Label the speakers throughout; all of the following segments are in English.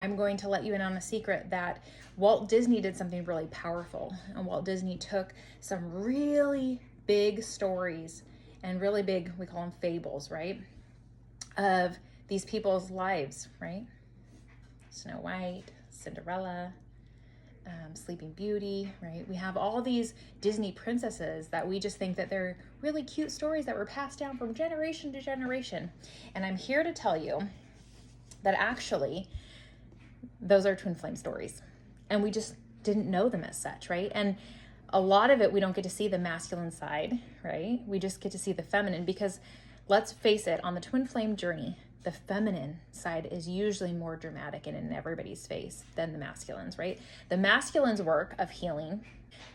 Speaker 1: I'm going to let you in on a secret that Walt Disney did something really powerful. And Walt Disney took some really big stories and really big, we call them fables, right? Of these people's lives, right? Snow White, Cinderella, Sleeping Beauty, right? We have all these Disney princesses that we just think that they're really cute stories that were passed down from generation to generation. And I'm here to tell you that actually those are twin flame stories. And we just didn't know them as such, right? And a lot of it, we don't get to see the masculine side, right? We just get to see the feminine because let's face it, on the twin flame journey, the feminine side is usually more dramatic and in everybody's face than the masculines, right? The masculine's work of healing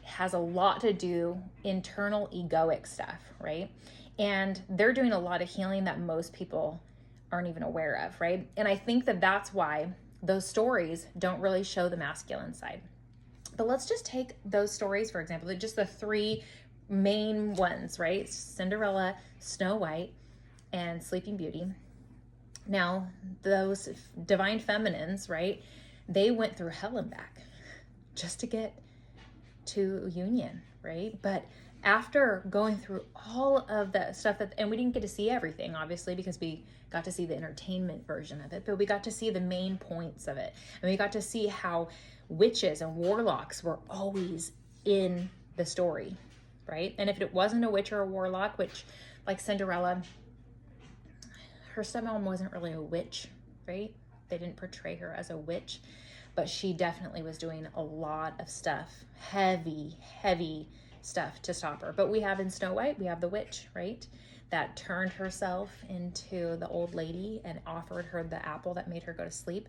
Speaker 1: has a lot to do internal egoic stuff, right? And they're doing a lot of healing that most people aren't even aware of, right? And I think that that's why those stories don't really show the masculine side. But let's just take those stories, for example, just the three main ones, right? Cinderella, Snow White, and Sleeping Beauty. Now, those divine feminines, right? They went through hell and back just to get to union, right? But after going through all of the stuff and we didn't get to see everything, obviously, because we got to see the entertainment version of it, but we got to see the main points of it. And we got to see how witches and warlocks were always in the story, right? And if it wasn't a witch or a warlock, which like Cinderella, her stepmom wasn't really a witch, right? They didn't portray her as a witch, but she definitely was doing a lot of stuff, heavy stuff to stop her. But we have in Snow White, we have the witch, right? That turned herself into the old lady and offered her the apple that made her go to sleep.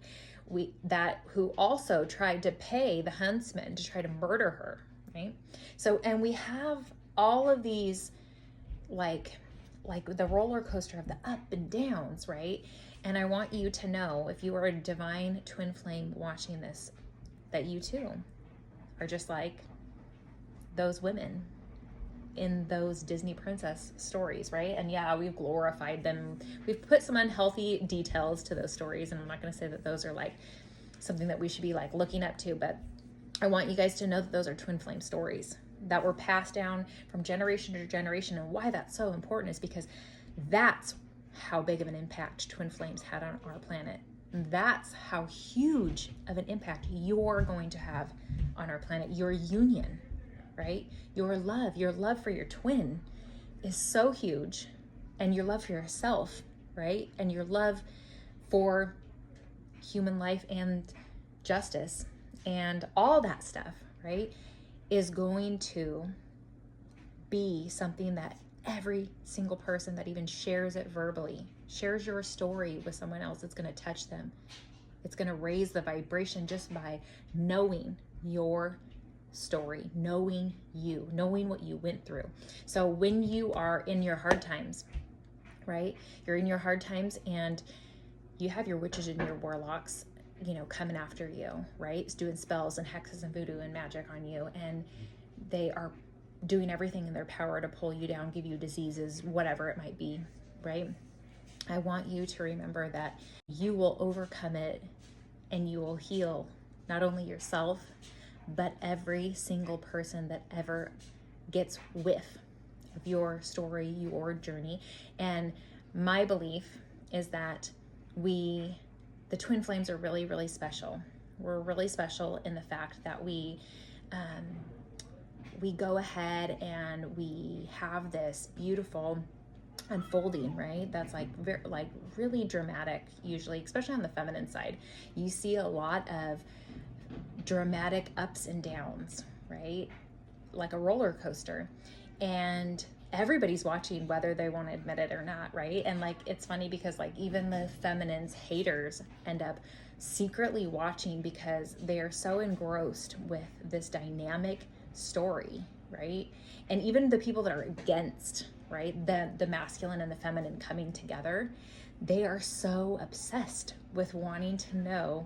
Speaker 1: Who also tried to pay the huntsman to try to murder her, right? So, and we have all of these like the roller coaster of the up and downs, right? And I want you to know, if you are a divine twin flame watching this, that you too are just like those women in those Disney princess stories, right? And yeah, we've glorified them. We've put some unhealthy details to those stories, and I'm not going to say that those are like something that we should be like looking up to, but I want you guys to know that those are twin flame stories that were passed down from generation to generation. And why that's so important is because that's how big of an impact twin flames had on our planet. That's how huge of an impact you're going to have on our planet. Your union, right? Your love for your twin is so huge, and your love for yourself, right? And your love for human life and justice and all that stuff, right, is going to be something that every single person that even shares it verbally, shares your story with someone else, it's going to touch them. It's going to raise the vibration just by knowing your story, knowing you, knowing what you went through. So when you are in your hard times, right, you're in your hard times and you have your witches and your warlocks, coming after you, right? It's doing spells and hexes and voodoo and magic on you. And they are doing everything in their power to pull you down, give you diseases, whatever it might be, right? I want you to remember that you will overcome it and you will heal not only yourself, but every single person that ever gets whiff of your story, your journey. And my belief is that the twin flames are really, really special. We're really special in the fact that we go ahead and we have this beautiful unfolding, right? That's like really dramatic, usually, especially on the feminine side. You see a lot of dramatic ups and downs, right? Like a roller coaster. And everybody's watching whether they want to admit it or not, right? And like it's funny because like even the feminines haters end up secretly watching because they are so engrossed with this dynamic story, right? And even the people that are against, right, the masculine and the feminine coming together, they are so obsessed with wanting to know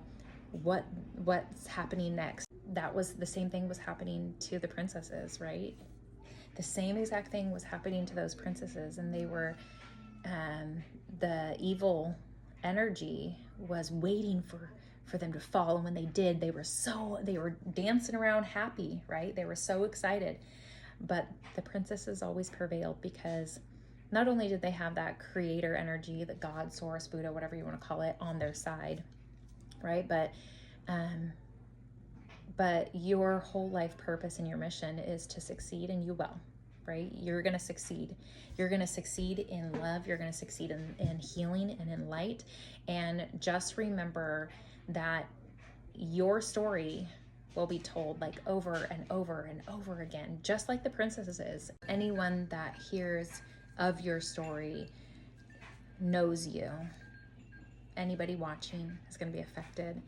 Speaker 1: what's happening next. That was the same thing was happening to the princesses, right? The same exact thing was happening to those princesses, and they were the evil energy was waiting for for them to fall. And when they did, they were dancing around happy, right? They were so excited. But the princesses always prevailed, because not only did they have that creator energy, the God, source, Buddha, whatever you want to call it, on their side, right? But your whole life purpose and your mission is to succeed, and you will, right? You're going to succeed. You're going to succeed in love. You're going to succeed in healing and in light. And just remember that your story will be told like over and over and over again, just like the princesses is. Anyone that hears of your story knows you. Anybody watching is going to be affected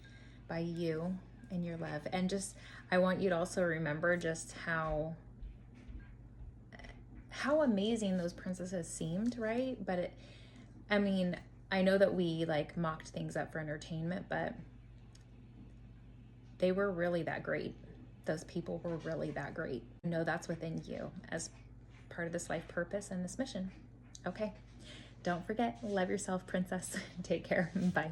Speaker 1: by you and your love. And just, I want you to also remember just how amazing those princesses seemed, right? But I know that we like mocked things up for entertainment, but they were really that great. Those people were really that great. Know that's within you as part of this life purpose and this mission. Okay. Don't forget, love yourself, princess. Take care. Bye.